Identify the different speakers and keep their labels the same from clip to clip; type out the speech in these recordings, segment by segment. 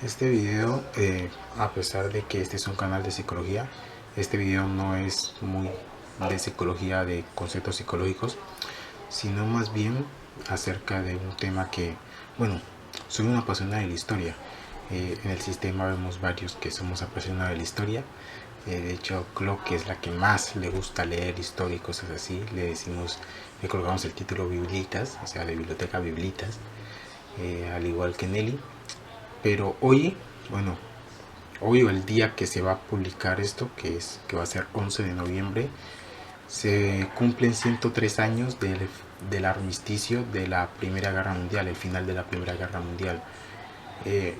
Speaker 1: Este video, a pesar de que este es un canal de psicología, este video no es muy de psicología, de conceptos psicológicos, sino más bien acerca de un tema que, bueno, soy una apasionada de la historia. En el sistema vemos varios que somos apasionados de la historia. De hecho, Clo, que es la que más le gusta leer historia y cosas así, le colgamos el título Biblitas, o sea, de biblioteca Biblitas, al igual que Nelly. Pero hoy, bueno, hoy o el día que se va a publicar esto, que va a ser 11 de noviembre, se cumplen 103 años del armisticio de la Primera Guerra Mundial, el final de la Primera Guerra Mundial, eh,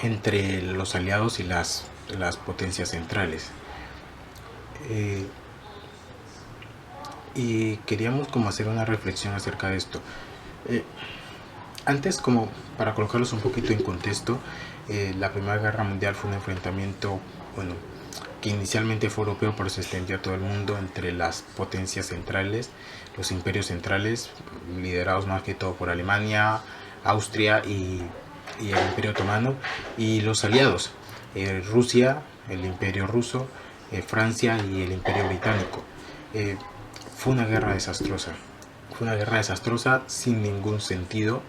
Speaker 1: entre los aliados y las potencias centrales. Eh, y queríamos como hacer una reflexión acerca de esto. Eh, Antes, como para colocarlos un poquito en contexto, la Primera Guerra Mundial fue un enfrentamiento, bueno, que inicialmente fue europeo, pero se extendió a todo el mundo entre las potencias centrales, los imperios centrales, liderados más que todo por Alemania, Austria y el Imperio Otomano, y los aliados, Rusia, el Imperio Ruso, Francia y el Imperio Británico. Eh, Fue una guerra desastrosa. Fue una guerra desastrosa sin ningún sentido.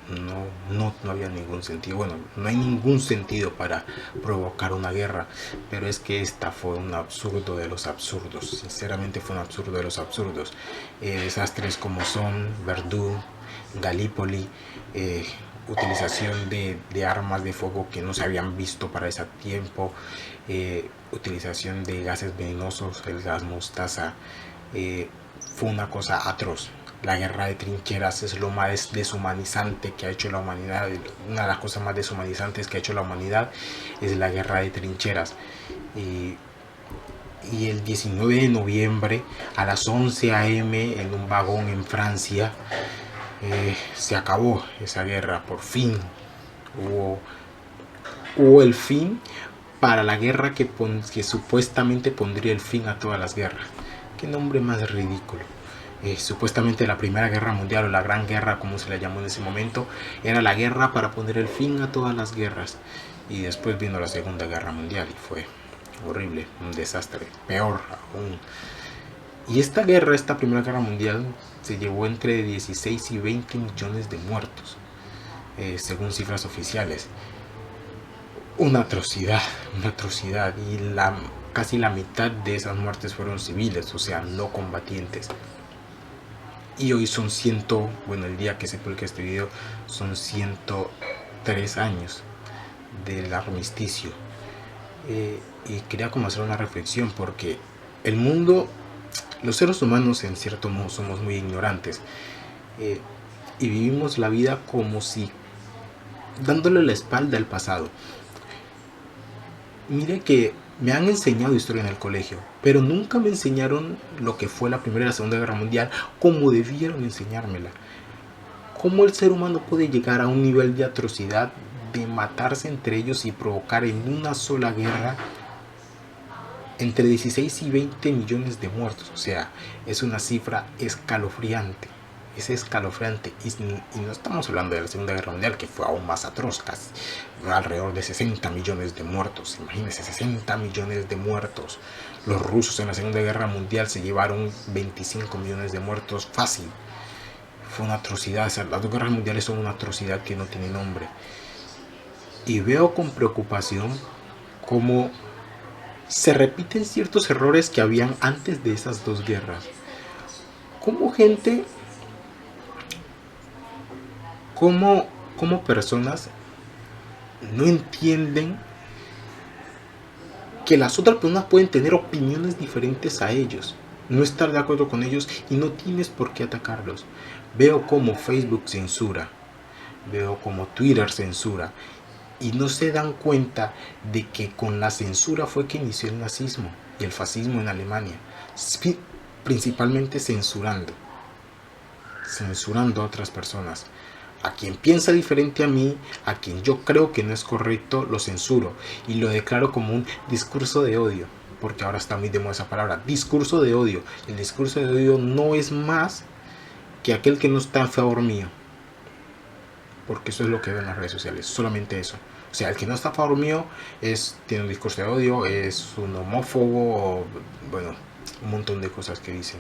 Speaker 1: No había ningún sentido. Bueno, no hay ningún sentido para provocar una guerra, pero es que esta fue un absurdo de los absurdos. Sinceramente fue un absurdo de los absurdos. Desastres como son Verdún, Galípoli, utilización de armas de fuego que no se habían visto para ese tiempo, utilización de gases venenosos, el gas mostaza. Fue una cosa atroz. La guerra de trincheras es lo más deshumanizante que ha hecho la humanidad. Una de las cosas más deshumanizantes que ha hecho la humanidad es la guerra de trincheras. Y el 19 de noviembre a las 11 a.m. en un vagón en Francia, se acabó esa guerra. Por fin hubo el fin para la guerra que supuestamente pondría el fin a todas las guerras. Qué nombre más ridículo. Supuestamente la Primera Guerra Mundial, o la Gran Guerra como se le llamó en ese momento, era la guerra para poner el fin a todas las guerras. Y después vino la Segunda Guerra Mundial y fue horrible, un desastre, peor aún. Y esta Primera Guerra Mundial se llevó entre 16 y 20 millones de muertos, según cifras oficiales. Una atrocidad, una atrocidad. Y casi la mitad de esas muertes fueron civiles, o sea, no combatientes. Y hoy son bueno, el día que se publica este video, son 103 años del armisticio. Y quería como hacer una reflexión, porque el mundo, los seres humanos en cierto modo somos muy ignorantes, y vivimos la vida como si dándole la espalda al pasado. Mire que me han enseñado historia en el colegio, pero nunca me enseñaron lo que fue la Primera y la Segunda Guerra Mundial como debieron enseñármela. ¿Cómo el ser humano puede llegar a un nivel de atrocidad, de matarse entre ellos y provocar en una sola guerra entre 16 y 20 millones de muertos? O sea, es una cifra escalofriante. Es escalofriante. Y no estamos hablando de la Segunda Guerra Mundial, que fue aún más atroz, casi alrededor de 60 millones de muertos. Imagínense, 60 millones de muertos. Los rusos en la Segunda Guerra Mundial se llevaron 25 millones de muertos fácil. Fue una atrocidad. Las dos guerras mundiales son una atrocidad que no tiene nombre. Y veo con preocupación cómo se repiten ciertos errores que habían antes de esas dos guerras. Como gente, como personas no entienden que las otras personas pueden tener opiniones diferentes a ellos, no estar de acuerdo con ellos, y no tienes por qué atacarlos. Veo como Facebook censura, veo como Twitter censura, y no se dan cuenta de que con la censura fue que inició el nazismo y el fascismo en Alemania, principalmente censurando a otras personas. A quien piensa diferente a mí, a quien yo creo que no es correcto, lo censuro y lo declaro como un discurso de odio, porque ahora está muy de moda esa palabra, discurso de odio. El discurso de odio no es más que aquel que no está a favor mío, porque eso es lo que veo en las redes sociales, solamente eso. O sea, el que no está a favor mío tiene un discurso de odio, es un homófobo, bueno, un montón de cosas que dicen.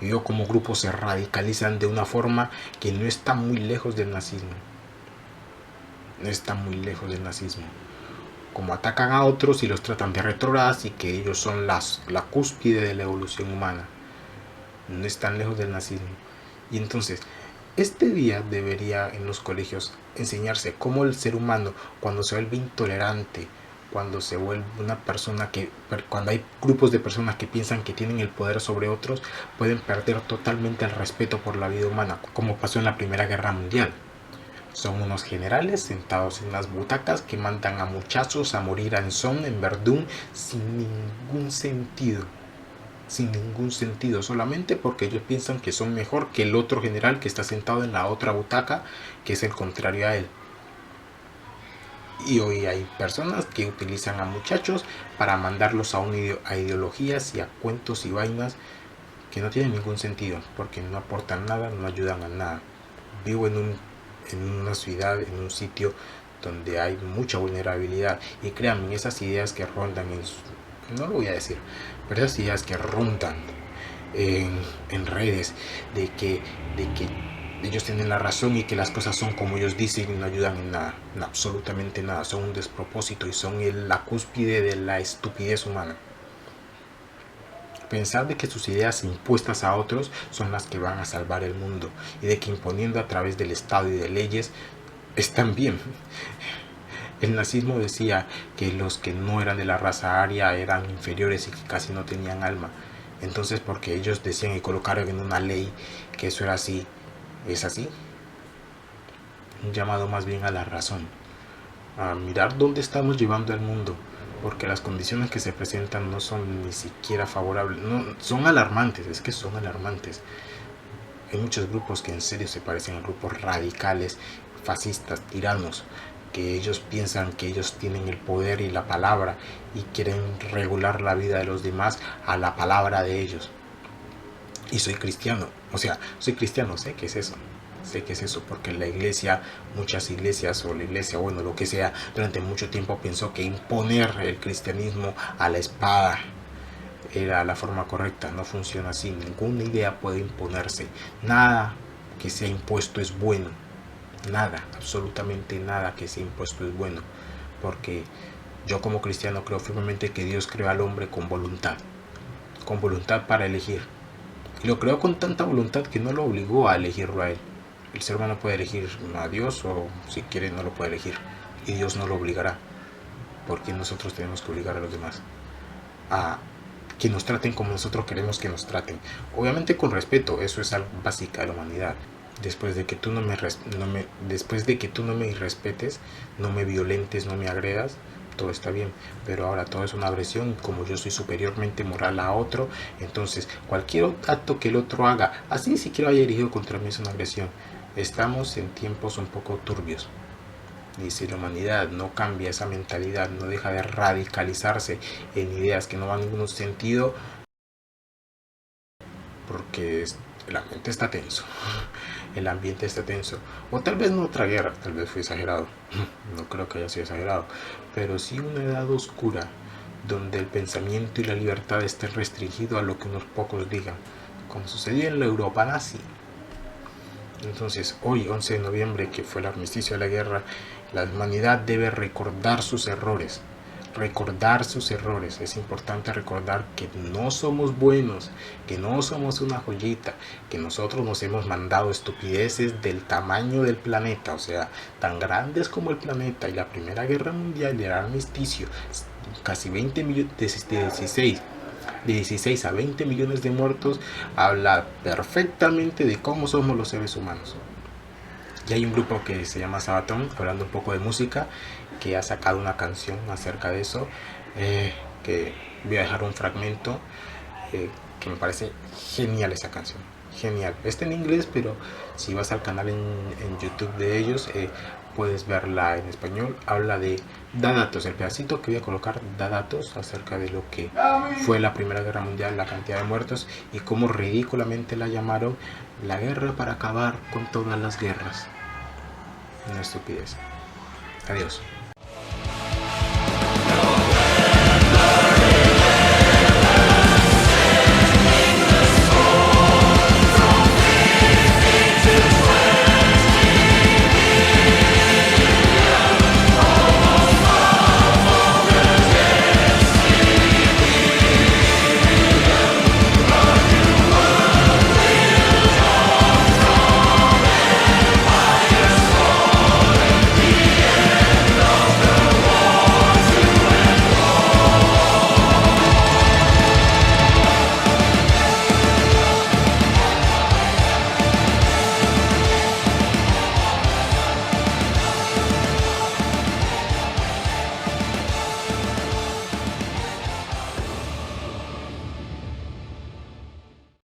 Speaker 1: Y veo como grupos se radicalizan de una forma que no está muy lejos del nazismo. No está muy lejos del nazismo. Como atacan a otros y los tratan de retrógradas y que ellos son la cúspide de la evolución humana. No están lejos del nazismo. Y entonces, este día debería en los colegios enseñarse cómo el ser humano, cuando se vuelve intolerante, cuando se vuelve una persona cuando hay grupos de personas que piensan que tienen el poder sobre otros, pueden perder totalmente el respeto por la vida humana, como pasó en la Primera Guerra Mundial. Son unos generales sentados en las butacas que mandan a muchachos a morir en Somme, en Verdún, sin ningún sentido. Sin ningún sentido, solamente porque ellos piensan que son mejor que el otro general que está sentado en la otra butaca, que es el contrario a él. Y hoy hay personas que utilizan a muchachos para mandarlos a ideologías y a cuentos y vainas que no tienen ningún sentido, porque no aportan nada, no ayudan a nada. Vivo en una ciudad, en un sitio donde hay mucha vulnerabilidad, y créanme, esas ideas que rondan no lo voy a decir, pero esas ideas que rondan en redes de que ellos tienen la razón y que las cosas son como ellos dicen y no ayudan en nada, en absolutamente nada, son un despropósito y son la cúspide de la estupidez humana. Pensar de que sus ideas impuestas a otros son las que van a salvar el mundo y de que imponiendo a través del Estado y de leyes están bien. El nazismo decía que los que no eran de la raza aria eran inferiores y que casi no tenían alma. Entonces, porque ellos decían y colocaron en una ley que eso era así, ¿es así? Un llamado más bien a la razón, a mirar dónde estamos llevando al mundo, porque las condiciones que se presentan no son ni siquiera favorables, no, son alarmantes, es que son alarmantes. Hay muchos grupos que en serio se parecen a grupos radicales, fascistas, tiranos, que ellos piensan que ellos tienen el poder y la palabra y quieren regular la vida de los demás a la palabra de ellos. Y soy cristiano, o sea, soy cristiano, sé que es eso. Sé que es eso, porque la iglesia, muchas iglesias o la iglesia, bueno, lo que sea, durante mucho tiempo pensó que imponer el cristianismo a la espada era la forma correcta. No funciona así, ninguna idea puede imponerse. Nada que sea impuesto es bueno. Nada, absolutamente nada que sea impuesto es bueno. Porque yo como cristiano creo firmemente que Dios creó al hombre con voluntad para elegir. Y lo creó con tanta voluntad que no lo obligó a elegirlo a él. El ser humano puede elegir a Dios o si quiere no lo puede elegir. Y Dios no lo obligará. Porque nosotros tenemos que obligar a los demás a que nos traten como nosotros queremos que nos traten. Obviamente con respeto, eso es algo básico de la humanidad. Después de que tú no me irrespetes, no me violentes, no me agredas, todo está bien, pero ahora todo es una agresión. Como yo soy superiormente moral a otro, entonces cualquier acto que el otro haga, así ni siquiera haya dirigido contra mí, es una agresión. Estamos en tiempos un poco turbios. Y si la humanidad no cambia esa mentalidad, no deja de radicalizarse en ideas que no van en ningún sentido, porque la mente está tenso, el ambiente está tenso, o tal vez no otra guerra, tal vez fue exagerado, no creo que haya sido exagerado, pero sí una edad oscura donde el pensamiento y la libertad estén restringidos a lo que unos pocos digan, como sucedió en la Europa nazi. Entonces hoy, 11 de noviembre, que fue el armisticio de la guerra, la humanidad debe recordar sus errores. Es importante recordar que no somos buenos, que no somos una joyita, que nosotros nos hemos mandado estupideces del tamaño del planeta, o sea, tan grandes como el planeta. Y la Primera Guerra Mundial y el armisticio, casi 20 millones, de 16 a 20 millones de muertos, habla perfectamente de cómo somos los seres humanos. Y hay un grupo que se llama Sabaton, hablando un poco de música, que ha sacado una canción acerca de eso, que voy a dejar un fragmento, que me parece genial esa canción. Genial. Está en inglés, pero si vas al canal en YouTube de ellos, puedes verla en español. Habla da datos, el pedacito que voy a colocar da datos acerca de lo que fue la Primera Guerra Mundial, la cantidad de muertos y cómo ridículamente la llamaron la guerra para acabar con todas las guerras. Una estupidez. Adiós.